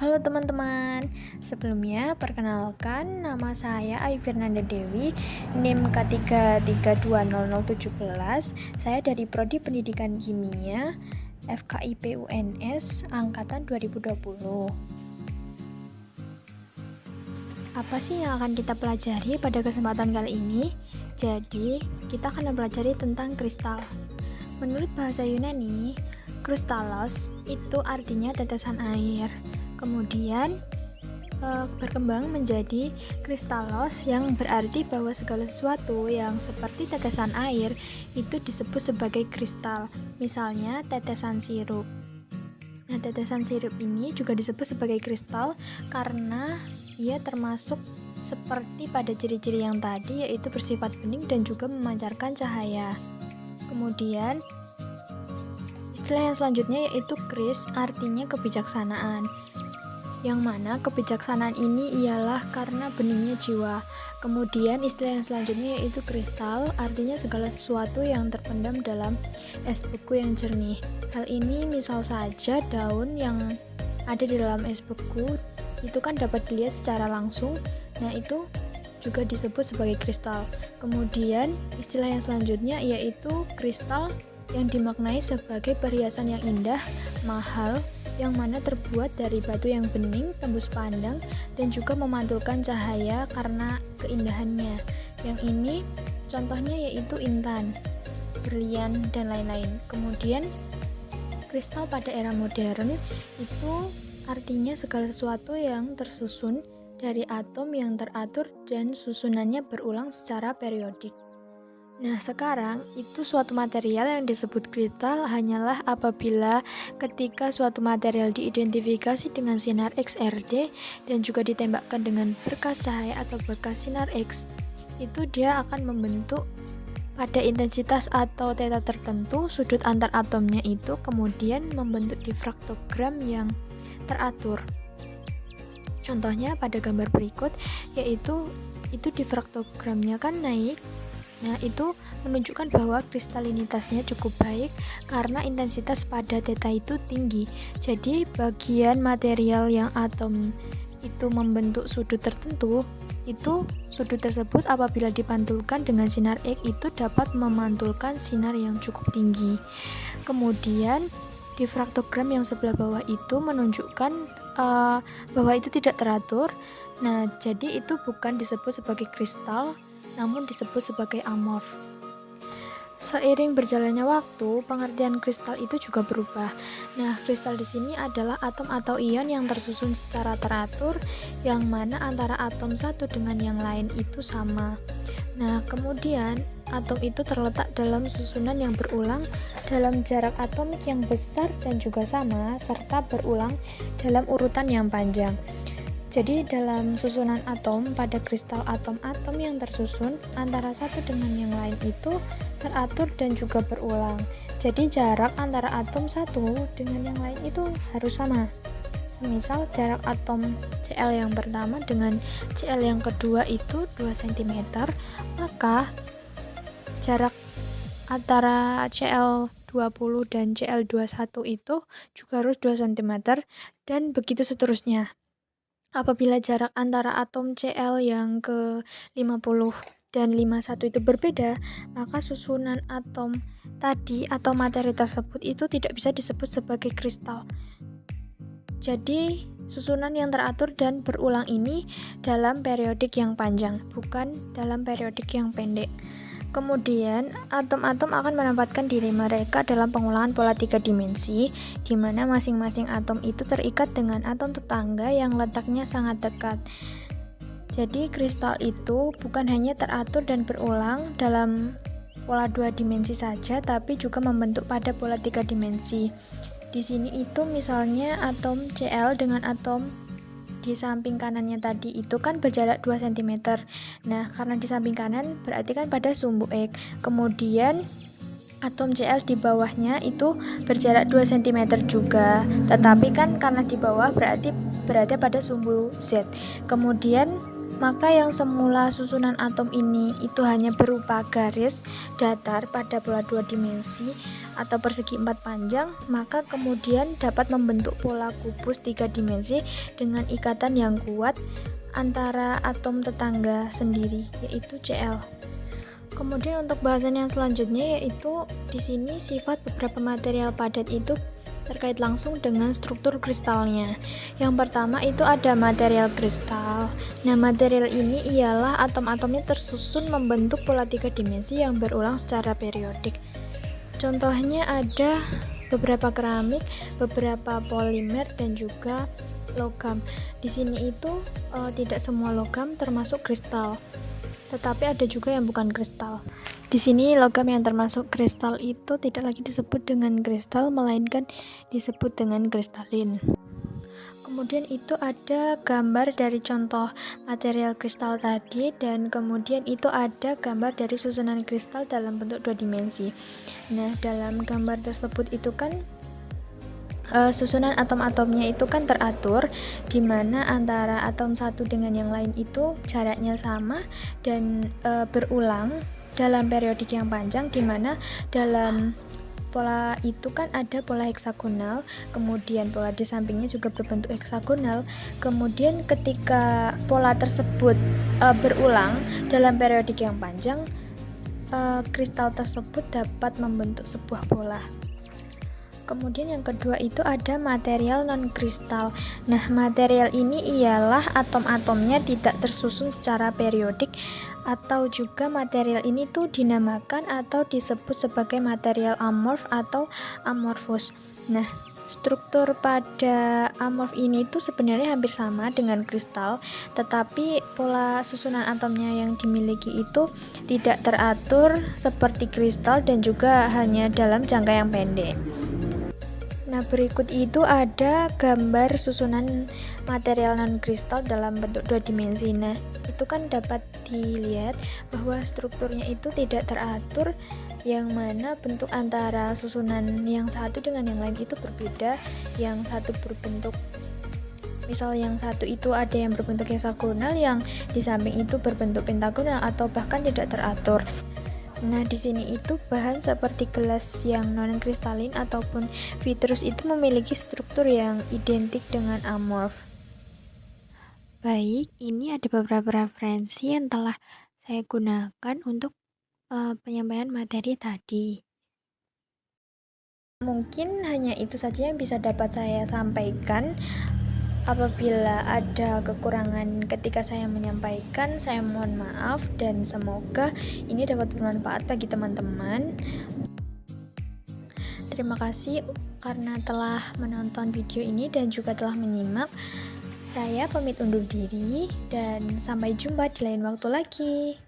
Halo teman-teman, sebelumnya perkenalkan nama saya Ayu Fernanda Dewi, NIM K332017. Saya dari Prodi Pendidikan Kimia FKIP UNS angkatan 2020. Apa sih yang akan kita pelajari pada kesempatan kali ini? Jadi, kita akan mempelajari tentang kristal. Menurut bahasa Yunani, kristallos itu artinya tetesan air. Kemudian berkembang menjadi kristallos yang berarti bahwa segala sesuatu yang seperti tetesan air itu disebut sebagai kristal. Misalnya tetesan sirup. Nah, tetesan sirup ini juga disebut sebagai kristal karena ia termasuk seperti pada ciri-ciri yang tadi, yaitu bersifat bening dan juga memancarkan cahaya. Kemudian istilah yang selanjutnya yaitu kris, artinya kebijaksanaan. Yang mana kebijaksanaan ini ialah karena beningnya jiwa. Kemudian istilah yang selanjutnya yaitu kristal, artinya segala sesuatu yang terpendam dalam es beku yang jernih. Hal ini misal saja daun yang ada di dalam es beku itu kan dapat dilihat secara langsung. Nah, itu juga disebut sebagai kristal. Kemudian istilah yang selanjutnya yaitu kristal yang dimaknai sebagai perhiasan yang indah, mahal, yang mana terbuat dari batu yang bening, tembus pandang, dan juga memantulkan cahaya karena keindahannya. Yang ini contohnya yaitu intan, berlian, dan lain-lain. Kemudian kristal pada era modern itu artinya segala sesuatu yang tersusun dari atom yang teratur dan susunannya berulang secara periodik. Nah, sekarang itu suatu material yang disebut kristal hanyalah apabila ketika suatu material diidentifikasi dengan sinar XRD dan juga ditembakkan dengan berkas cahaya atau berkas sinar X, itu dia akan membentuk pada intensitas atau theta tertentu sudut antar atomnya itu kemudian membentuk difraktogram yang teratur. Contohnya pada gambar berikut, yaitu itu difraktogramnya kan naik. Nah, itu menunjukkan bahwa kristalinitasnya cukup baik karena intensitas pada theta itu tinggi. Jadi, bagian material yang atom itu membentuk sudut tertentu, itu sudut tersebut apabila dipantulkan dengan sinar X itu dapat memantulkan sinar yang cukup tinggi. Kemudian, difraktogram yang sebelah bawah itu menunjukkan bahwa itu tidak teratur. Nah, jadi itu bukan disebut sebagai kristal, namun disebut sebagai amorf. Seiring berjalannya waktu, pengertian kristal itu juga berubah. Nah, kristal di sini adalah atom atau ion yang tersusun secara teratur, yang mana antara atom satu dengan yang lain itu sama. Nah, kemudian atom itu terletak dalam susunan yang berulang dalam jarak atomik yang besar dan juga sama, serta berulang dalam urutan yang panjang. Jadi dalam susunan atom pada kristal atom-atom yang tersusun antara satu dengan yang lain itu teratur dan juga berulang. Jadi jarak antara atom satu dengan yang lain itu harus sama. Semisal jarak atom Cl yang pertama dengan Cl yang kedua itu 2 cm, maka jarak antara Cl20 dan Cl21 itu juga harus 2 cm dan begitu seterusnya. Apabila jarak antara atom Cl yang ke-50 dan 51 itu berbeda, maka susunan atom tadi atau materi tersebut itu tidak bisa disebut sebagai kristal. Jadi, susunan yang teratur dan berulang ini dalam periodik yang panjang, bukan dalam periodik yang pendek. Kemudian, atom-atom akan menempatkan diri mereka dalam pengolahan pola 3 dimensi, di mana masing-masing atom itu terikat dengan atom tetangga yang letaknya sangat dekat. Jadi, kristal itu bukan hanya teratur dan berulang dalam pola 2 dimensi saja, tapi juga membentuk pada pola 3 dimensi. Di sini itu misalnya atom Cl dengan atom di samping kanannya tadi itu kan berjarak 2 cm. Nah, karena di samping kanan berarti kan pada sumbu X. Kemudian atom Cl di bawahnya itu berjarak 2 cm juga. Tetapi kan karena di bawah berarti berada pada sumbu Z. Kemudian maka yang semula susunan atom ini itu hanya berupa garis datar pada pola 2 dimensi atau persegi 4 panjang, maka kemudian dapat membentuk pola kubus 3 dimensi dengan ikatan yang kuat antara atom tetangga sendiri, yaitu Cl. Kemudian untuk bahasan yang selanjutnya yaitu di sini sifat beberapa material padat itu terkait langsung dengan struktur kristalnya. Yang pertama itu ada material kristal. Nah, material ini ialah atom-atomnya tersusun membentuk pola 3 dimensi yang berulang secara periodik. Contohnya ada beberapa keramik, beberapa polimer, dan juga logam. Di sini itu tidak semua logam termasuk kristal, tetapi ada juga yang bukan kristal. Di sini logam yang termasuk kristal itu tidak lagi disebut dengan kristal, melainkan disebut dengan kristalin. Kemudian itu ada gambar dari contoh material kristal tadi, dan kemudian itu ada gambar dari susunan kristal dalam bentuk 2 dimensi. Nah, dalam gambar tersebut itu kan susunan atom-atomnya itu kan teratur, di mana antara atom satu dengan yang lain itu jaraknya sama dan berulang dalam periodik yang panjang, di mana dalam pola itu kan ada pola heksagonal, kemudian pola di sampingnya juga berbentuk heksagonal. Kemudian ketika pola tersebut berulang dalam periodik yang panjang, kristal tersebut dapat membentuk sebuah pola. Kemudian yang kedua itu ada material non-kristal. Nah, material ini ialah atom-atomnya tidak tersusun secara periodik, atau juga material ini tuh dinamakan atau disebut sebagai material amorf atau amorphous. Nah, struktur pada amorf ini tuh sebenarnya hampir sama dengan kristal, tetapi pola susunan atomnya yang dimiliki itu tidak teratur seperti kristal dan juga hanya dalam jangka yang pendek. Nah, berikut itu ada gambar susunan material non-kristal dalam bentuk 2 dimensi. Nah, itu kan dapat dilihat bahwa strukturnya itu tidak teratur, yang mana bentuk antara susunan yang satu dengan yang lain itu berbeda. Yang satu berbentuk, misal yang satu itu ada yang berbentuk heksagonal, yang di samping itu berbentuk pentagonal atau bahkan tidak teratur. Nah, di sini itu bahan seperti gelas yang non-kristalin ataupun vitrus itu memiliki struktur yang identik dengan amorf. Baik, ini ada beberapa referensi yang telah saya gunakan untuk penyampaian materi tadi. Mungkin hanya itu saja yang bisa dapat saya sampaikan. Apabila ada kekurangan ketika saya menyampaikan, saya mohon maaf, dan semoga ini dapat bermanfaat bagi teman-teman. Terima kasih karena telah menonton video ini dan juga telah menyimak. Saya pamit undur diri dan sampai jumpa di lain waktu lagi.